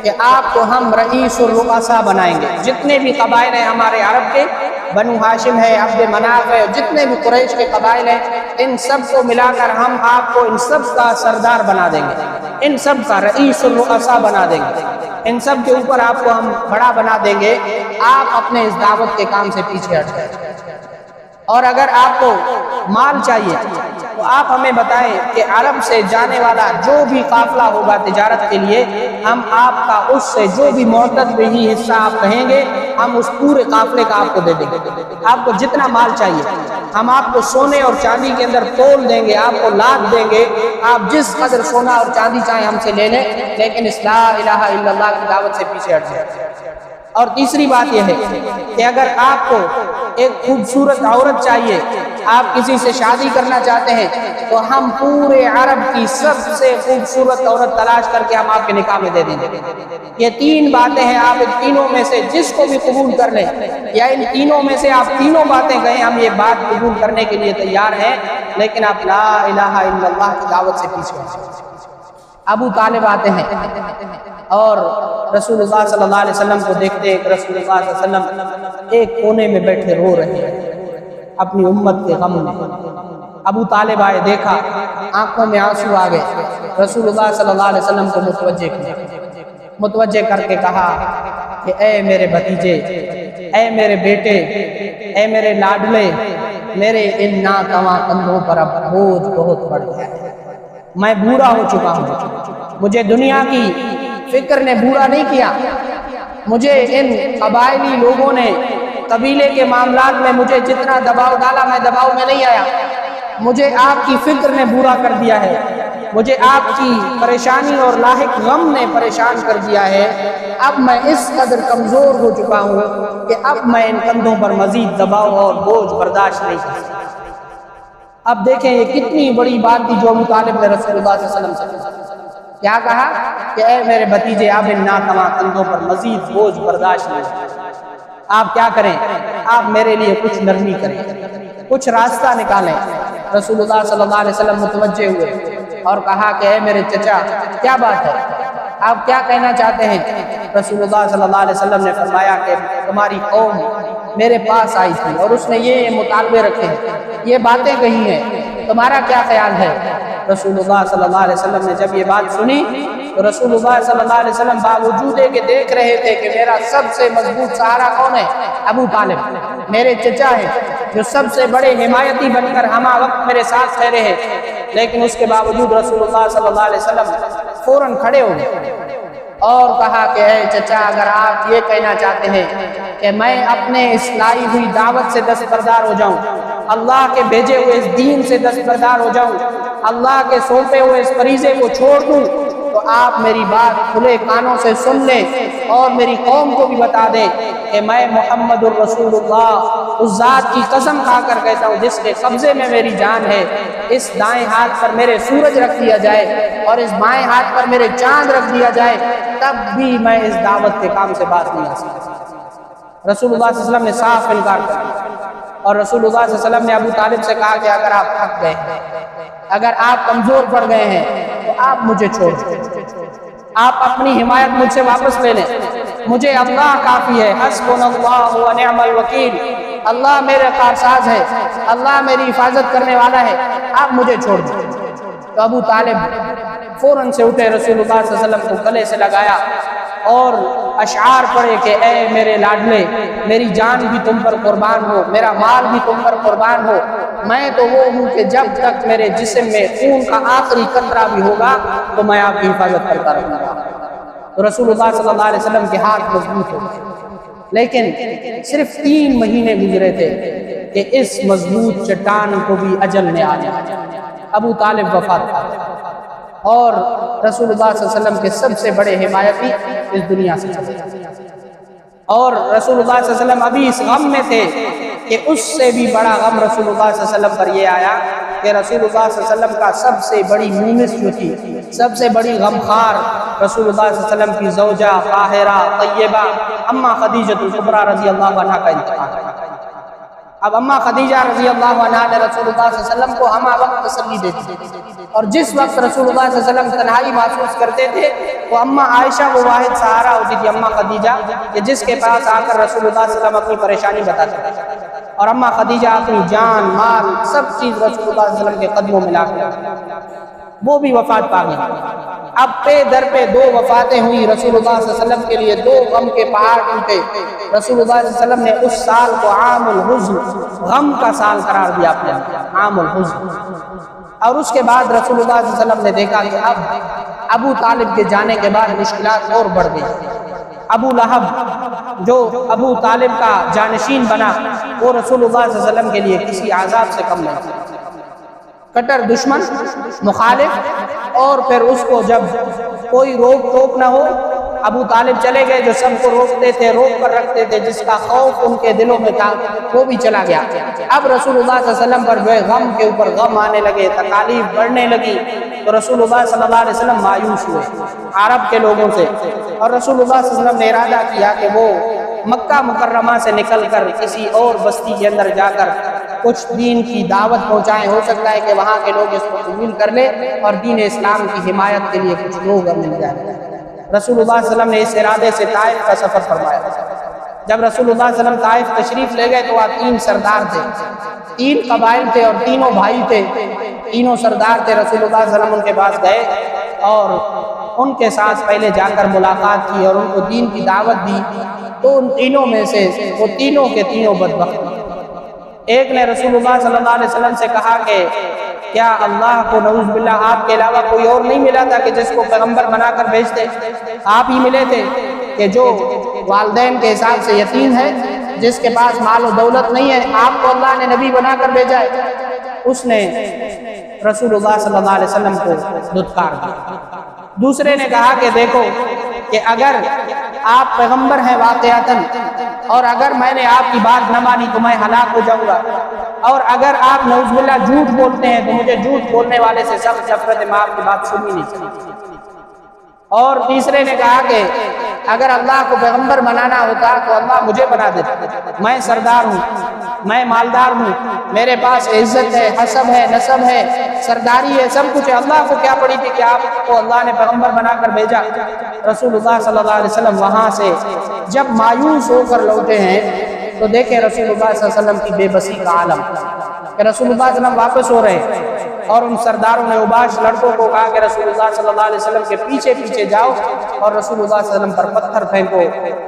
کہ آپ کو ہم رئیس الرؤساء بنائیں گے، جتنے بھی قبائل ہیں ہمارے عرب کے، بنو ہاشم ہے، عبد مناف ہے، جتنے بھی قریش کے قبائل ہیں، ان سب کو ملا کر ہم آپ کو ان سب کا سردار بنا دیں گے، ان سب کا رئیس الرؤساء بنا دیں گے، ان سب کے اوپر آپ کو ہم بڑا بنا دیں گے، آپ اپنے اس دعوت کے کام سے پیچھے ہٹ جائیں۔ اور اگر آپ کو مال چاہیے تو آپ ہمیں بتائیں کہ عرب سے جانے والا جو بھی قافلہ ہوگا تجارت کے لیے، ہم آپ کا اس سے جو بھی معتد بھی حصہ آپ کہیں گے، ہم اس پورے قافلے کا آپ کو دے دیں گے۔ آپ کو جتنا مال چاہیے ہم آپ کو سونے اور چاندی کے اندر تول دیں گے، آپ کو لاد دیں گے، آپ جس قدر سونا اور چاندی چاہیں ہم سے لے لیں، لیکن اس لا الہ الا اللہ کی دعوت سے پیچھے ہٹ جائیں۔ اور تیسری بات یہ ہے کہ اگر آپ کو ایک خوبصورت عورت چاہیے، آپ کسی سے شادی کرنا چاہتے ہیں، تو ہم پورے عرب کی سب سے خوبصورت عورت تلاش کر کے ہم آپ کے نکاح میں دے دیں گے۔ یہ تین باتیں ہیں، آپ ان تینوں میں سے جس کو بھی قبول کر لیں، یا ان تینوں میں سے آپ تینوں باتیں کہیں، ہم یہ بات قبول کرنے کے لیے تیار ہیں، لیکن آپ لا الہ الا اللہ کی دعوت سے پیچھے ہٹیں۔ ابو طالب آتے ہیں اور رسول اللہ صلی اللہ علیہ وسلم کو دیکھتے ہیں کہ رسول اللہ صلی اللہ علیہ وسلم ایک کونے میں بیٹھے رو رہے ہیں اپنی امت کے غم میں۔ ابو طالب آئے، دیکھا، آنکھوں میں آنسو آ گئے، رسول اللہ صلی اللہ علیہ وسلم کو متوجہ کر کے کہا کہ اے میرے بھتیجے، اے میرے بیٹے، اے میرے لاڈلے، میرے ان ناتواں کندھوں پر اب بوجھ بہت بڑھ گیا ہے، میں بوڑھا ہو چکا ہوں، مجھے دنیا کی فکر نے بوڑھا نہیں کیا، مجھے ان قبائلی لوگوں نے قبیلے کے معاملات میں مجھے جتنا دباؤ ڈالا، میں دباؤ میں نہیں آیا، مجھے آپ کی فکر نے بوڑھا کر دیا ہے، مجھے آپ کی پریشانی اور لاحق غم نے پریشان کر دیا ہے، اب میں اس قدر کمزور ہو چکا ہوں کہ اب میں ان کندھوں پر مزید دباؤ اور بوجھ برداشت نہیں کر سکتا۔ اب دیکھیں یہ کتنی بڑی بات تھی جو ابو طالب نے رسول اللہ صلی اللہ علیہ وسلم سے کیا کہا کہ اے میرے بھتیجے، آپ ان ناتواں کندھوں پر مزید بوجھ برداشت نہیں کر سکتے، آپ کیا کریں، آپ میرے لیے کچھ نرمی کریں، کچھ راستہ نکالیں۔ رسول اللہ صلی اللہ علیہ وسلم متوجہ ہوئے اور کہا کہ اے میرے چچا، کیا بات ہے، آپ کیا کہنا چاہتے ہیں؟ رسول اللہ صلی اللہ علیہ وسلم نے فرمایا کہ تمہاری قوم میرے پاس آئی تھی اور اس نے یہ مطالبے رکھے ہیں، یہ باتیں کہی ہیں، تمہارا کیا خیال ہے؟ رسول اللہ صلی اللہ علیہ وسلم نے جب یہ بات سنی تو رسول اللہ صلی اللہ علیہ وسلم باوجود کہ دیکھ رہے تھے کہ میرا سب سے مضبوط سہارا کون ہے، ابو طالب میرے چچا ہیں جو سب سے بڑے حمایتی بن کر ہمہ وقت میرے ساتھ ٹھہرے ہیں، لیکن اس کے باوجود رسول اللہ صلی اللہ علیہ وسلم فوراً کھڑے ہو گئے اور کہا کہ اے چچا، اگر آپ یہ کہنا چاہتے ہیں کہ میں اپنے اس لائی ہوئی دعوت سے دستبردار ہو جاؤں، اللہ کے بھیجے ہوئے اس دین سے دستبردار ہو جاؤں، اللہ کے سونپے ہوئے اس فریضے کو چھوڑ دوں، تو آپ میری بات کھلے کانوں سے سن لیں اور میری قوم کو بھی بتا دیں کہ میں محمد الرسول اللہ اس ذات کی قسم کھا کر کہتا ہوں جس کے قبضے میں میری جان ہے، اس دائیں ہاتھ پر میرے سورج رکھ دیا جائے اور اس بائیں ہاتھ پر میرے چاند رکھ دیا جائے، تب بھی میں اس دعوت کے کام سے باز نہیں آ سکتا۔ رسول اللہ صلی اللہ علیہ وسلم نے صاف انکار کر دیا، اور رسول اللہ صلی اللہ علیہ وسلم نے ابو طالب سے کہا کہ اگر آپ تھک گئے ہیں، اگر آپ کمزور پڑ گئے ہیں تو آپ مجھے چھوڑ دیں، آپ اپنی حمایت مجھ سے واپس لے لیں، مجھے اللہ کافی ہے، حسبنا اللہ و نعم الوکیل، اللہ میرے کارساز ہے، اللہ میری حفاظت کرنے والا ہے، آپ مجھے چھوڑ دیں۔ تو ابو طالب فوراً سے اٹھے، رسول اللہ صلی اللہ علیہ وسلم کو گلے سے لگایا اور اشعار پڑھے کہ اے میرے لاڈلے، میری جان بھی تم پر قربان ہو، میرا مال بھی تم پر قربان ہو، میں تو وہ ہوں کہ جب تک میرے جسم میں خون کا آخری قطرہ بھی ہوگا تو میں آپ کی حفاظت کرتا رہوں گا۔ تو رسول اللہ صلی اللہ علیہ وسلم کے ہاتھ مضبوط ہو گئے، لیکن صرف 3 مہینے گزرے تھے کہ اس مضبوط چٹان کو بھی اجل نے آ جایا۔ ابو طالب وفات پا گئے اور رسول اللہ صلی اللہ علیہ وسلم کے سب سے بڑے حمایتی اس دنیا سے چلے گئے، اور رسول اللہ صلی اللہ علیہ وسلم ابھی اس غم میں تھے کہ اس سے بھی بڑا غم رسول اللہ صلی اللہ علیہ وسلم پر یہ آیا کہ رسول اللہ صلی اللہ علیہ وسلم کا سب سے بڑی مونس جو تھی، سب سے بڑی غمخوار، رسول اللہ صلی اللہ علیہ وسلم کی زوجہ طاہرہ طیبہ اماں خدیجہ الکبریٰ رضی اللہ عنہا کا انتقال ہے۔ اب اماں خدیجہ رضی اللہ عنہا نے رسول اللہ صلی اللہ علیہ وسلم کو ہمہ وقت تسلی دیتی تھی، اور جس وقت رسول اللہ صلی اللہ علیہ وسلم تنہائی محسوس کرتے تھے وہ اماں عائشہ وہ واحد سہارا ہوتی تھی، اماں خدیجہ، کہ جس کے پاس آ کر رسول اللہ صلی اللہ علیہ وسلم اپنی پریشانی بتاتے تھے، اور اماں خدیجہ اپنی جان مال سب چیز رسول اللہ صلی اللہ علیہ وسلم کے قدموں میں لا کر وہ بھی وفات پا گئی۔ اب پہ در پہ 2 وفاتیں ہوئی، رسول اللہ صلی اللہ علیہ وسلم کے لیے 2 غم کے پہاڑ ٹوٹے۔ رسول اللہ صلی اللہ علیہ وسلم نے اس سال کو عام الحزن، غم کا سال قرار دیا اپنے عام الحزن، اور اس کے بعد رسول اللہ صلی اللہ علیہ وسلم نے دیکھا کہ اب ابو طالب کے جانے کے بعد مشکلات اور بڑھ گئی۔ ابو لہب جو ابو طالب کا جانشین بنا، وہ رسول اللہ صلی اللہ علیہ وسلم کے لیے کسی عذاب سے کم نہیں تھا، کٹر دشمن، مخالف، اور پھر اس کو جب کوئی روک ٹوک نہ ہو، ابو طالب چلے گئے جو سب کو روکتے تھے، روک کر رکھتے تھے، جس کا خوف ان کے دلوں میں تھا وہ بھی چلا گیا۔ اب رسول اللہ صلی اللہ علیہ وسلم پر جو ہے غم کے اوپر غم آنے لگے، تکالیف بڑھنے لگی، تو رسول اللہ صلی اللہ علیہ وسلم مایوس ہوئے عرب کے لوگوں سے، اور رسول اللہ صلی اللہ علیہ وسلم نے ارادہ کیا کہ وہ مکہ مکرمہ سے نکل کر کسی اور بستی کے اندر جا کر کچھ دین کی دعوت پہنچائیں، ہو سکتا ہے کہ وہاں کے لوگ اس کو قبول کر لیں اور دین اسلام کی حمایت کے لیے کچھ لوگ مل جائیں۔ رسول اللہ صلی اللہ علیہ وسلم نے اس ارادے سے طائف کا سفر فرمایا۔ جب رسول اللہ صلی اللہ علیہ وسلم طائف تشریف لے گئے تو وہاں 3 سردار تھے، 3 قبائل تھے اور تینوں بھائی تھے، تینوں سردار تھے۔ رسول اللہ صلی اللہ علیہ وسلم ان کے پاس گئے اور ان کے ساتھ پہلے جا کر ملاقات کی اور ان کو دین کی دعوت دی، تو ان تینوں میں سے وہ تینوں کے تینوں بدبخت ہیں۔ ایک نے رسول اللہ صلی اللہ علیہ وسلم سے کہا کہ کیا اللہ کو نعوذ باللہ آپ کے علاوہ کوئی اور نہیں ملا تھا کہ جس کو پیغمبر بنا کر بھیجتے؟ آپ ہی ملے تھے کہ جو والدین کے حساب سے یتیم ہے، جس کے پاس مال و دولت نہیں ہے، آپ کو اللہ نے نبی بنا کر بھیجا ہے۔ اس نے رسول اللہ صلی اللہ علیہ وسلم کو دھتکار دیا۔ دوسرے نے کہا کہ دیکھو کہ اگر آپ پیغمبر ہیں واقعتاً، اور اگر میں نے آپ کی بات نہ مانی تو میں ہلاک ہو جاؤں گا، اور اگر آپ نعوذ باللہ جھوٹ بولتے ہیں تو مجھے جھوٹ بولنے والے سے سخت نفرت ہے، میں آپ کی بات سنی نہیں سکتی۔ اور تیسرے نے کہا کہ اگر اللہ کو پیغمبر بنانا ہوتا تو اللہ مجھے بنا دیتا، میں سردار ہوں، میں مالدار ہوں، میرے پاس عزت ہے، حسب ہے، نسب ہے، سرداری ہے، سب کچھ ہے، اللہ کو کیا پڑی تھی کہ آپ کو اللہ نے پیغمبر بنا کر بھیجا۔ رسول اللہ صلی اللہ علیہ وسلم وہاں سے جب مایوس ہو کر لوٹے ہیں تو دیکھیں رسول اللہ صلی اللہ علیہ وسلم کی بے بسی کا عالم کہ رسول اللہ صلی اللہ علیہ وسلم واپس ہو رہے ہیں، اور ان سرداروں نے اوباش لڑکوں کو کہا کہ رسول اللہ صلی اللہ علیہ وسلم کے پیچھے پیچھے جاؤ اور رسول اللہ صلی اللہ علیہ وسلم پر پتھر پھینکو،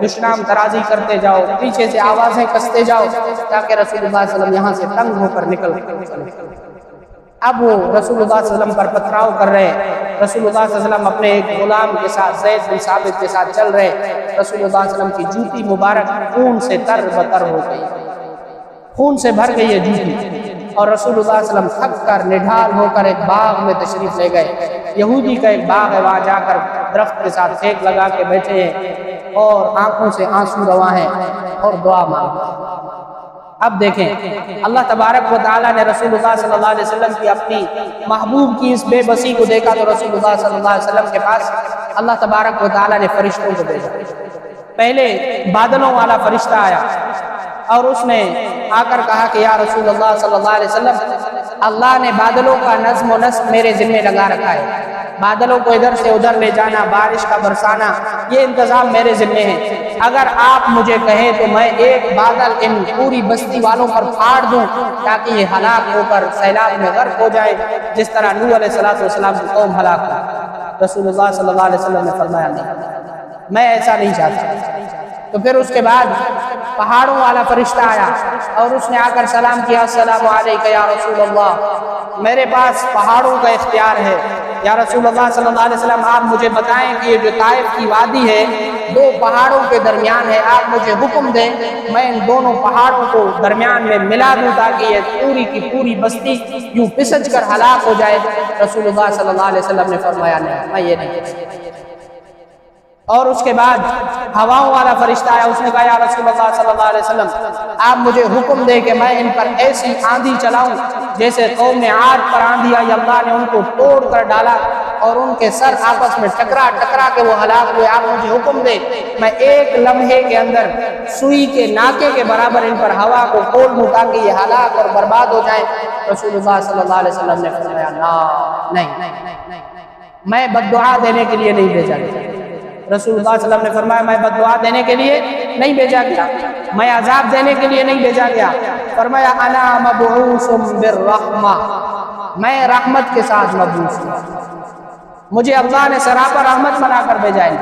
دشنام ترازی کرتے جاؤ، پیچھے سے آوازیں کستے جاؤ تاکہ رسول اللہ صلی اللہ علیہ وسلم یہاں سے تنگ ہو کر نکل۔ اب وہ رسول اللہ صلی اللہ علیہ وسلم پر پتھراؤ کر رہے ہیں۔ رسول اللہ صلی اللہ علیہ وسلم اپنے ایک غلام کے ساتھ زید بن ثابت کے ساتھ چل رہے ہیں۔ رسول اللہ صلی اللہ علیہ وسلم کی جوتی مبارک خون سے تر بتر ہو گئی، خون سے بھر گئی ہے جوتی، اور رسول اللہ صلی اللہ علیہ وسلم تھک کر نڈھال ہو کر ایک باغ میں تشریف لے گئے۔ یہودی کا ایک باغ ہے، وہاں جا کر درخت کے ساتھ پھینک لگا کے بیٹھے ہیں اور آنکھوں سے آنسو رواں ہیں اور دعا مانگتے ہیں۔ اب دیکھیں اللہ تبارک و تعالیٰ نے رسول اللہ صلی اللہ علیہ وسلم کی اپنی محبوب کی اس بے بسی کو دیکھا تو رسول اللہ صلی اللہ علیہ وسلم کے پاس اللہ تبارک و تعالیٰ نے فرشتوں کو بھیجا۔ پہلے بادلوں والا فرشتہ آیا اور اس نے آ کر کہا کہ یا رسول اللہ صلی اللہ علیہ وسلم، اللہ نے بادلوں کا نظم و نسق میرے ذمہ لگا رکھا ہے، بادلوں کو ادھر سے ادھر لے جانا، بارش کا برسانا، یہ انتظام میرے ذمہ ہے۔ اگر آپ مجھے کہیں تو میں ایک بادل ان پوری بستی والوں پر پھاڑ دوں تاکہ یہ ہلاک ہو کر سیلاب میں غرق ہو جائے، جس طرح نوح علیہ السلام کی قوم ہلاک ہوئی۔ رسول اللہ صلی اللہ علیہ وسلم نے فرمایا نہیں، میں ایسا نہیں چاہتا۔ تو پھر اس کے بعد پہاڑوں والا فرشتہ آیا اور اس نے آ کر سلام کیا، السلام علیکم یا رسول اللہ، میرے پاس پہاڑوں کا اختیار ہے، یا رسول اللہ صلی اللہ علیہ وسلم آپ مجھے بتائیں کہ یہ جو طائف کی وادی ہے دو پہاڑوں کے درمیان ہے، آپ مجھے حکم دیں میں ان دونوں پہاڑوں کو درمیان میں ملا دوں تاکہ یہ پوری کی پوری بستی یوں پسج کر ہلاک ہو جائے۔ رسول اللہ صلی اللہ علیہ وسلم نے فرمایا نہیں، میں یہ نہیں کر سکتا۔ اور اس کے بعد ہواؤں والا فرشتہ آیا، اس نے کہا یا رسول اللہ صلی اللہ علیہ وسلم آپ مجھے حکم دے کہ میں ان پر ایسی آندھی چلاؤں جیسے قوم عاد پر آندھی آئی، اللہ نے ان کو توڑ کر ڈالا اور ان کے سر آپس میں ٹکرا کے وہ ہلاک ہوئے۔ آپ مجھے حکم دے میں ایک لمحے کے اندر سوئی کے ناکے کے برابر ان پر ہوا کو کھول دوں تاکہ یہ ہلاک اور برباد ہو جائیں۔ رسول اللہ صلی اللہ علیہ وسلم نے فرمایا نہیں، میں بد دعا دینے کے لیے نہیں بھیجا گیا۔ رسول اللہ صلی اللہ علیہ وسلم نے فرمایا میں بد دعا دینے کے لیے نہیں بھیجا گیا، میں عذاب دینے کے لیے نہیں بھیجا گیا۔ فرمایا انا مبعوث بالرحمہ، میں رحمت کے ساتھ مبعوث ہوں، مجھے اللہ نے سراپا رحمت بنا کر بھیجا ہے۔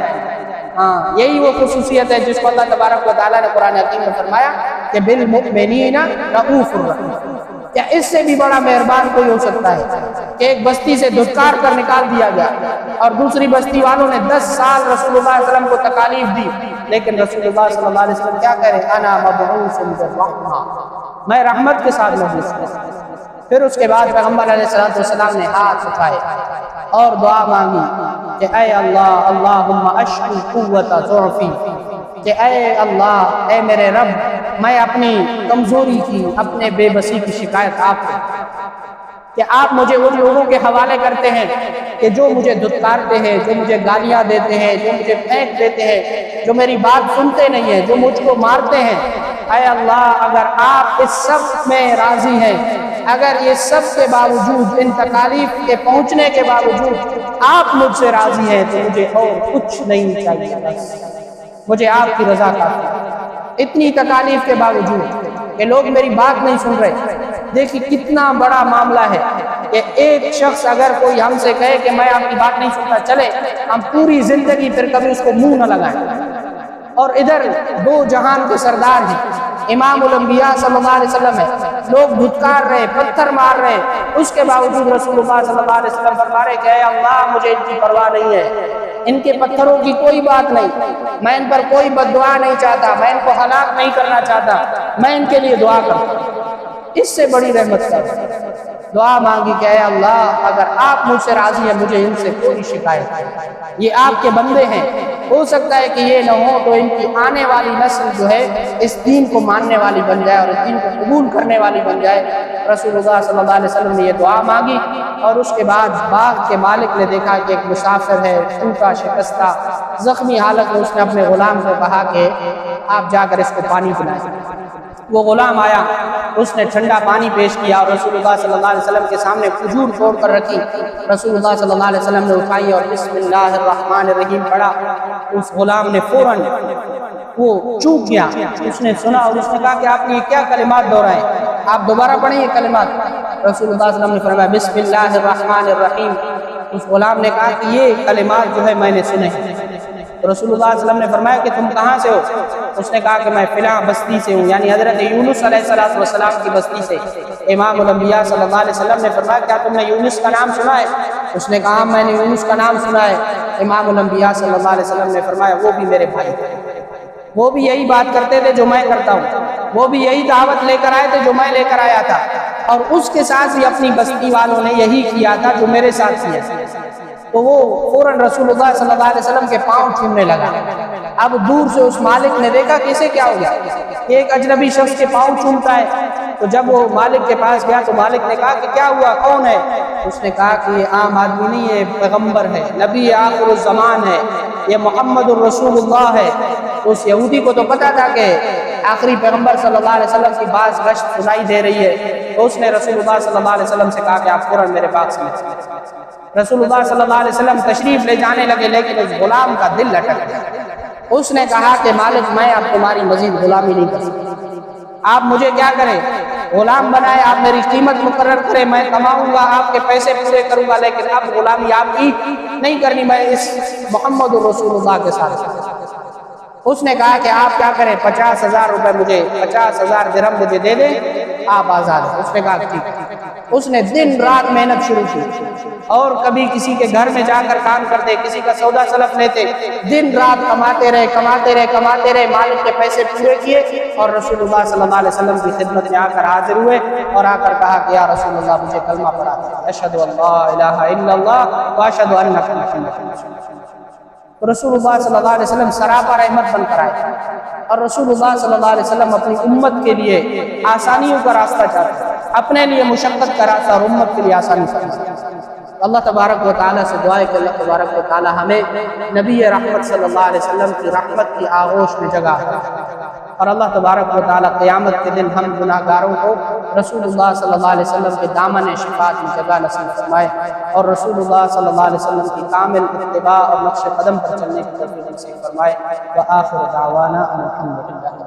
ہاں، یہی وہ خصوصیت ہے جس کو اللہ تبارک و تعالیٰ نے قرآن حکیم میں فرمایا کہ بالمؤمنین رؤوف الرحیم۔ کیا اس سے بھی بڑا مہربان کوئی ہو سکتا ہے کہ ایک بستی سے دھتکار کر نکال دیا گیا اور دوسری بستی والوں نے 10 سال رسول اللہ صلی اللہ علیہ وسلم کو تکالیف دی، لیکن رسول اللہ صلی اللہ علیہ وسلم کیا کہہ رہے ہیں انا مبعوث بالرحمہ، میں رحمت کے ساتھ مبعوث ہوں۔ پھر اس کے بعد پیغمبر علیہ السلام نے ہاتھ اٹھائے اور دعا مانگی کہ اے اللہ اللہم اشکو قوت ضعفی، کہ اے اللہ، اے میرے رب، میں اپنی کمزوری کی، اپنے بے بسی کی شکایت آپ کو، کہ آپ مجھے ان لوگوں کے حوالے کرتے ہیں کہ جو مجھے دھتکارتے ہیں، جو مجھے گالیاں دیتے ہیں، جو مجھے پھینک دیتے ہیں، جو میری بات سنتے نہیں ہیں، جو مجھ کو مارتے ہیں۔ اے اللہ، اگر آپ اس سب میں راضی ہیں، اگر یہ سب کے باوجود، ان تکالیف کے پہنچنے کے باوجود آپ مجھ سے راضی ہیں تو مجھے اور کچھ نہیں چاہیے، بس مجھے آپ کی رضا کافی ہے۔ اتنی تکالیف کے باوجود کہ لوگ میری بات نہیں سن رہے۔ دیکھیں کتنا بڑا معاملہ ہے کہ ایک شخص اگر کوئی ہم سے کہے کہ میں آپ کی بات نہیں سنتا، چلے ہم پوری زندگی پھر کبھی اس کو منہ نہ لگائیں۔ اور ادھر دو جہان کے سردار ہیں، امام الانبیاء صلی اللہ علیہ وسلم ہے، لوگ دھتکار رہے، پتھر مار رہے، اس کے باوجود رسول اللہ صلی اللہ علیہ وسلم فرما رہے کہ اے اللہ، مجھے ان کی پرواہ نہیں ہے، ان کے پتھروں کی کوئی بات نہیں، میں ان پر کوئی بد دعا نہیں چاہتا، میں ان کو ہلاک نہیں کرنا چاہتا، میں ان کے لیے دعا کرتا ہوں۔ اس سے بڑی رحمت کا دعا مانگی کہ اے اللہ، اگر آپ مجھ سے راضی ہیں مجھے ان سے کوئی شکایت نہیں، یہ آپ کے بندے ہیں، ہو سکتا ہے کہ یہ نہ ہو تو ان کی آنے والی نسل جو ہے اس دین کو ماننے والی بن جائے اور اس دین کو قبول کرنے والی بن جائے۔ رسول اللہ صلی اللہ علیہ وسلم نے یہ دعا مانگی اور اس کے بعد باغ کے مالک نے دیکھا کہ ایک مسافر ہے، ٹوٹا شکستہ زخمی حالت میں، اس نے اپنے غلام کو کہا کہ آپ جا کر اس کو پانی پلائیں۔ وہ غلام آیا، اس نے ٹھنڈا پانی پیش کیا اور رسول اللہ صلی اللہ علیہ وسلم کے سامنے کھجور توڑ کر رکھی۔ رسول اللہ صلی اللہ علیہ وسلم نے اٹھائی اور بسم اللہ الرحمن الرحیم پڑھا۔ اس غلام نے فوراً وہ چوک گیا، اس نے سنا اور اس نے کہا کہ آپ نے یہ کیا کلمات دہرائے، آپ دوبارہ پڑھیں یہ کلمات۔ رسول اللہ صلی اللہ علیہ وسلم نے فرمایا بسم اللہ الرحمن الرحیم۔ اس غلام نے کہا کہ یہ کلمات جو ہے میں نے سنے، تو رسول اللہ صلی اللہ علیہ وسلم نے فرمایا کہ تم کہاں سے ہو؟ اس نے کہا کہ میں فلاں بستی سے ہوں، یعنی حضرت یونس علیہ السلام کی بستی سے۔ امام الانبیاء صلی اللہ علیہ وسلم نے فرمایا کیا تم نے یونس کا نام سنا ہے؟ اس نے کہا میں نے یونس کا نام سنا ہے۔ امام الانبیاء صلی اللہ علیہ وسلم نے فرمایا وہ بھی میرے بھائی تھے، وہ بھی یہی بات کرتے تھے جو میں کرتا ہوں، وہ بھی یہی دعوت لے کر آئے تھے جو میں لے کر آیا تھا، اور اس کے ساتھ بھی اپنی بستی والوں نے یہی کیا تھا جو میرے ساتھ کیا۔ تو وہ فوراً رسول اللہ صلی اللہ علیہ وسلم کے پاؤں چھونے لگا۔ اب دور سے اس مالک نے دیکھا کہ اسے کیا ہو گیا، ایک اجنبی شخص کے پاؤں چھومتا ہے۔ تو جب وہ مالک کے پاس گیا تو مالک نے کہا کہ کیا ہوا، کون ہے؟ اس نے کہا کہ یہ عام آدمی نہیں، یہ پیغمبر ہے، نبی آخر الزمان ہے، یہ محمد الرسول اللہ ہے۔ تو اس یہودی کو تو پتا تھا کہ آخری پیغمبر صلی اللہ علیہ وسلم کی باز گشت سنائی دے رہی ہے، تو اس نے رسول اللہ صلی اللہ علیہ وسلم سے کہا کہ آپ فوراً میرے پاس میں۔ رسول اللہ صلی اللہ علیہ وسلم تشریف لے جانے لگے، لیکن اس غلام کا دل لٹک گیا۔ اس نے کہا کہ مالک میں اب تمہاری مزید غلامی نہیں کر سکتا، آپ مجھے کیا کریں، غلام بنائے، آپ میری قیمت مقرر کریں، میں کماؤں گا، آپ کے پیسے پورے کروں گا، لیکن اب غلامی آپ کی نہیں کرنی، میں اس محمد الرسول اللہ کے ساتھ۔ اس نے کہا کہ آپ کیا کریں، 50,000 روپے مجھے، 50,000 درہم مجھے دے دیں، آپ آزاد ہیں۔ اس نے کہا ٹھیک۔ اس نے دن رات محنت شروع کی، اور کبھی کسی کے گھر میں جا کر کام کرتے، کسی کا سودا سلف لیتے، دن رات کماتے رہے کماتے رہے کماتے رہے، مالک کے پیسے پورے کیے، اور رسول اللہ صلی اللہ علیہ وسلم کی خدمت میں آ کر حاضر ہوئے، اور آ کر کہا کہ یا رسول اللہ مجھے کلمہ پڑھا دیں، اشہد ان لا الہ الا اللہ واشہد انک محمد رسول اللہ۔ رسول اللہ صلی اللہ علیہ وسلم سراپا رحمت بن کر آئے، اور رسول اللہ صلی اللہ علیہ وسلم اپنی امت کے لیے آسانیوں کا راستہ چاہتے، اپنے لیے مشقت کا راستہ اور امت کے لیے آسانی کرنا۔ اللہ تبارک و تعالیٰ سے دعا ہے کہ اللہ تبارک و تعالیٰ ہمیں نبی رحمت صلی اللہ علیہ وسلم کی رحمت کی آغوش میں جگہ دے، اور اللہ تبارک و تعالیٰ قیامت کے دن ہم گناہ گاروں کو رسول اللہ صلی اللہ علیہ وسلم کے دامن شفاعت میں جگہ نصیب فرمائے، اور رسول اللہ صلی اللہ علیہ وسلم کی کامل اتباع اور نقش قدم پر چلنے کی توفیق نصیب فرمائے۔ وآخر دعوانا الحمدللہ۔